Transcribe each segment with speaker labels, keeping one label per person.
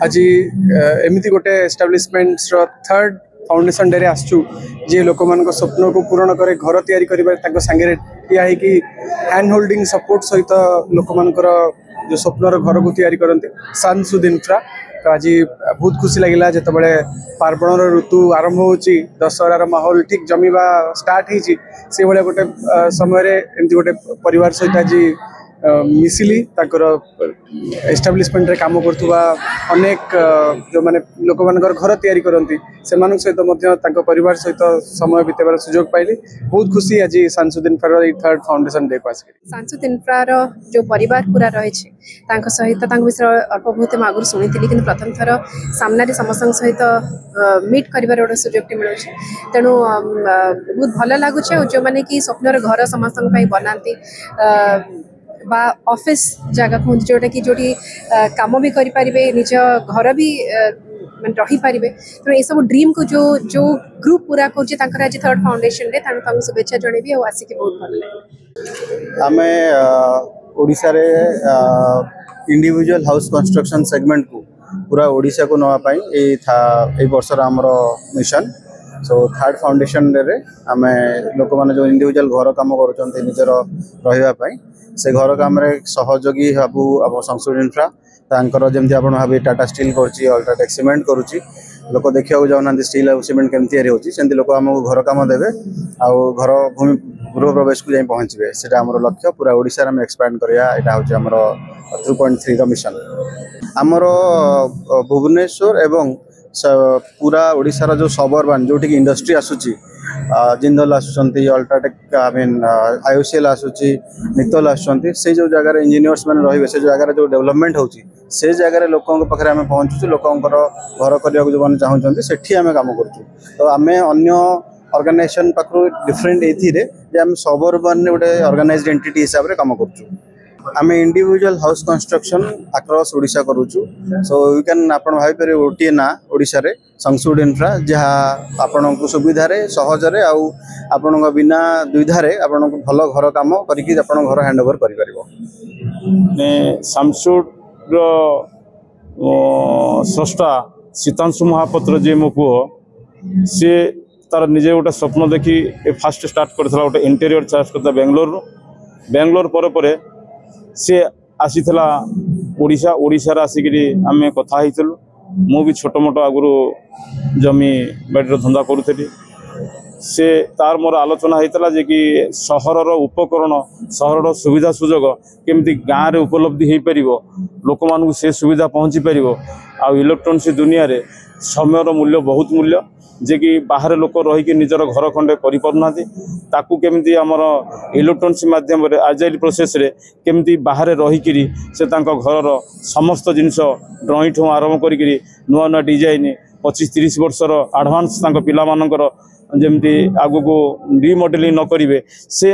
Speaker 1: आज एमती गोटे एस्टाब्लिशमेंट्स थर्ड फाउंडेशन डे आसचु जी लोक मान स्वप्न को पूरण करे घर तैयारी कर सांगे ठिया कि हैंड होल्डिंग सपोर्ट सहित लोक मान जो स्वप्नर घर को तैयारी करते सानसुद इंफ्रा। तो आज बहुत खुशी लगे जिते पार्वण ऋतु आरंभ हो दशहरार माहौल ठीक जमीवा स्टार्ट से भाया गोटे समय एमती गोटे परिवार सहित आज मिसिली एस्टाब्लिशमेंट रे काम करथुवा अनेक जो माने लोक मानकर घर तैयारी करती से सहित परिवार सहित समय बितेबार सुजोग पाइली। बहुत खुशी आज सानसुद इंफ्रार थर्ड फाउंडेशन डे को आस
Speaker 2: सानसुद इंफ्रार जो परिवार पूरा रही सहित विषय अल्प बहुत आगुरी शुणी कि प्रथम थर सामने समस्त सहित मीट कर गोटे सुजोग मिलूँ तेणु बहुत भल लगुच जो मैंने कि स्वप्नर घर समस्त बनाती बा ऑफिस जगह कहते जोटा कि जो काम भी करें निज घर भी रही पारे तो ये सब ड्रीम को जो जो ग्रुप पूरा कर आज थर्ड फाउंडेशन रे शुभेच्छा जनइबी और आसिक बहुत भल लगे।
Speaker 3: आम ओडिशा रे इंडिविजुअल हाउस कंस्ट्रक्शन सेगमेंट को पूरा ओडिशा को नापी वर्षर आमर मिशन सो थर्ड फाउंडेशन रे आम लोक मैंने जो इंडिविजुअल घर कम कर निजर रही से घर कम सहयोगी हाबू अब सानसुद इंफ्रा तांकर जमती आप भावी टाटा स्टील करुच्ची अल्ट्राटेक सीमेंट करुच्ची लोक देखा जाऊना स्टील और सीमेंट केमती होती लोक आमको घर कम देवे आउ घर भूमि गृह प्रवेश को जाए पहुँचे से आम लक्ष्य पूरा ओडिशा में एक्सपैंड करा यहाँ हूँ आमर 2.3 मिशन आमर भुवनेश्वर एवं पूरा ओडिशार जो सबर्बान जो इंडस्ट्री आसूची जिंदल आसुंच अल्ट्राटेक आई मीन आईओसीएल आसूची नितल आसुंच से जो जगह इंजीनियर्स मैंने रही से जगह जो डेवलपमेंट हो जगह लोकों पाखे आम पहुँचुँ लोकर घर करने जो मैंने चाहूँगी से आम कम करूँ तो आम अन्य ऑर्गेनाइजेशन पाखु डिफरेंट ये आम सबर्बान गोटे ऑर्गेनाइज्ड एंटिटी हिसाब से कम करूँ आम individual house construction across Odisha करूँ सो यू कैन आप भाई गोटे ना ओडिशा रे सानसुद इंफ्रा जहाँ आपण को सुविधा सहजरे आपण बिना दुविधारे आपण भल घर कम करके घर हैंड ओवर कर
Speaker 4: सानसुद स्रष्टा सीतांशु महापात्र जी मो पु सी तार निजे गोटे स्वप्न देखी फास्ट स्टार्ट करता गोटे इंटेरियर चार्ज करता बेंगलोर पर सी आसीला ओडिशा ओडिशा आसिक आम कथा मु भी छोट मोट आगुरी जमी बाड़ीर धंदा करूली से तार मोर आलोचना होता जे कि सहरर उपकरण सहर सुविधा सुजोग केमती गाँव में उपलब्धि हो पार लोक मान से सुविधा पहुँची पार आ इलेक्ट्रोनिक्स दुनिया रे समयर मूल्य बहुत मूल्य जे कि बाहर लोक रहीकि निजर घर खंडे करपारना केमती आमर इलेक्ट्रोनिक्स माध्यम आजाइल प्रोसेस रे केमती बाहर रहीकि से घर समस्त जिनस ड्रॉइंग ठूँ आरंभ करी नुआ नुआ डिजाइन 25-30 वर्षर आडभांस पिला मानकर जमती आगु को रिमॉडलिंग न करेंगे से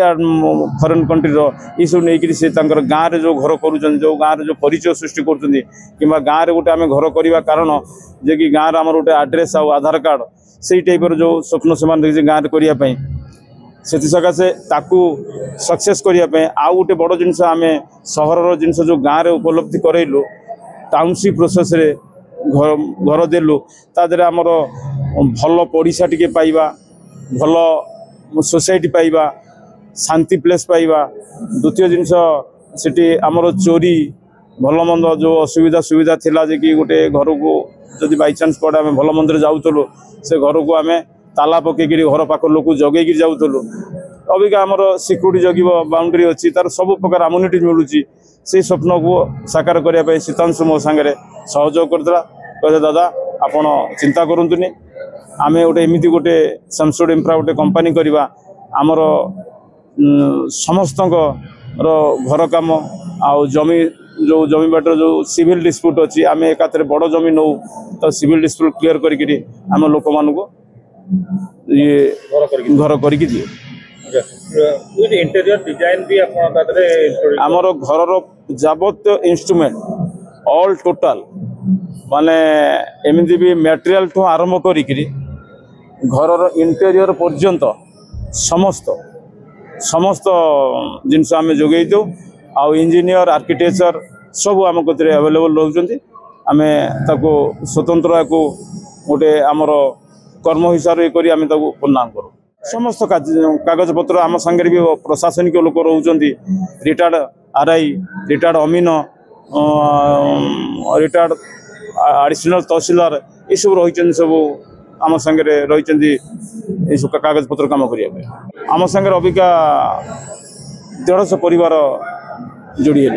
Speaker 4: फॉरेन कंट्री ये सब नहीं से गाँव में जो घर कर जो गाँव में जो परिचय सृष्टि कर गाँव में गोटे आम घर करवा कारण जे कि गाँव में गोटे आड्रेस आ आधार कार्ड से टाइपर जो स्वप्न से गाँव में करने से सकाशे सक्सेस करने आउ गोटे बड़ जिनस आम सहर जिनस जो गाँव में उपलब्धि करइलु टाउनशिप प्रोसेस रे घर देलु तादरे आमर भल पड़िशा टिके पाइबा भल सोसाइटी पाइबा शांति प्लेस पाइबा द्वितीय जिनस सेठी आमर चोरी भल मंद जो असुविधा सुविधा थिला जे कि गोटे घर को जदि बाई चान्स पड़े आम भल मंदिर जाऊलु से घर को आम ताला पकईकि घर पाख लोक जगेकि जाऊलु अबिका आमर सिक्यूरीटी जगिब बाउंड्री अच्छी तार सब प्रकार अम्युनिटी मिलूँ से स्वप्न को साकार करने सीतांशु मो सांगे सहयोग करता कहते दादा आपण चिंता करतुनि आम गोटे एमती गोटे सानसुद इंफ्रा गोटे कंपानी करवा आमर समस्त घर कम आउ जमी जो जमी बाटर जो सिविल डिस्प्यूट अच्छी आम एकाथरे बड़ जमी नौ तो सिविल डिस्प्यूट क्लीयर करी आम लोक मान ये घर करके दिए
Speaker 5: इंटीरियर डिजाइन भी
Speaker 4: आमर घर जाबत इंस्ट्रूमेंट ऑल टोटाल माने एमती भी मटेरियल ठू आरंभ करी घर इंटीरियर पर्यंत समस्त समस्त जिनस आम जोगे दो आउ इंजीनियर आर्किटेक्चर सब आम कतरे अवेलेबल रोचंती आमे ताको स्वतंत्र को गोटे आमर कर्म हिसाब से करी आमे ताको प्रणाम करूँ समस्त कागज पत्र आम सांगे भी प्रशासनिक लोक रोचंती रिटायर्ड आरआई रिटायर्ड अमीन रिटायर्ड एडिशनल तहसीलदार ये सब रही सब आम सांगे रही सब कागज पत्र काम करने आम सांगे अबिका 150 परिवार जोड़ी है।